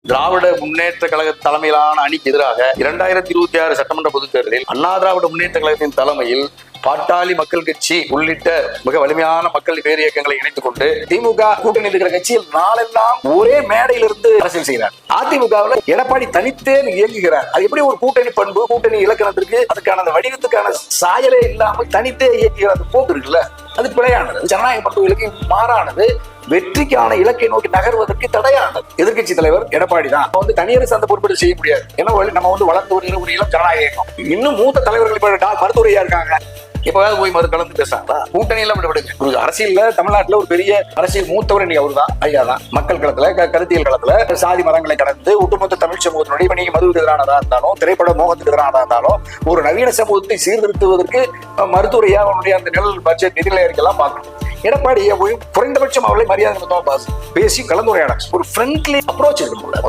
திராவிட முன்னேற்ற கழக தலைமையிலான அணிக்கு எதிராக 2026 சட்டமன்ற பொதுத் தேர்தலில் அண்ணா திராவிட முன்னேற்ற கழகத்தின் தலைமையில் பாட்டாளி மக்கள் கட்சி உள்ளிட்ட மிக வலிமையான மக்கள் பேர் இயக்கங்களை இணைத்துக் கொண்டு திமுக கூட்டணி இருக்கிற கட்சியில் நாளெல்லாம் ஒரே மேடையிலிருந்து அரசியல் செய்கிறார். அதிமுகவில் எடப்பாடி தனித்தே இயங்குகிறார். அது எப்படி ஒரு கூட்டணி பண்பு, கூட்டணி இலக்கணத்திற்கு அதுக்கான அந்த வடிவத்துக்கான சாயலே இல்லாமல் தனித்தே இயக்குகிற அந்த போக்கு இருக்குல்ல, அது பிழையானது. ஜனநாயக பண்புகளுக்கு மாறானது. வெற்றிக்கான இலக்கை நோக்கி நகர்வதற்கு தடையானது. எதிர்கட்சி தலைவர் எடப்பாடி தான் தனியார் அந்த பொறுப்பேற்று செய்ய முடியாது. ஏன்னா நம்ம வளர்ந்து வருகிற ஒரு இளம் ஜனநாயக இயக்கம். இன்னும் மூத்த தலைவர்கள் இப்ப மருத்துவரையா இருக்காங்க. எப்பவாவது போய் மறு கலந்து பேசுறாங்களா? கூட்டணி எல்லாம் விடுங்க. ஒரு அரசியல்ல தமிழ்நாட்டுல ஒரு பெரிய அரசியல் மூத்தவர் இன்னைக்கு அவரு தான், ஐயா தான். மக்கள் களத்துல, கருத்தியல் களத்துல சாதி மதங்களை கடந்து ஒட்டுமொத்த தமிழ் சமூகத்தினுடைய இப்ப நீங்க மதுவுக்கு எதிரானதா இருந்தாலும், திரைப்பட மோகத்துக்கு எதிரானதா இருந்தாலும், ஒரு நவீன சமூகத்தை சீர்திருத்துவதற்கு மருத்துவரையா அவனுடைய அந்த நிழல் பட்ஜெட் நிதிநிலை அறிக்கையெல்லாம் பார்க்கணும். எடப்பாடியை போய் குறைந்தபட்சம் அவளை மரியாதை பேசி கலந்துரையாட ஒரு ஃப்ரெண்ட்லி அப்ரோச் இருக்கணும்.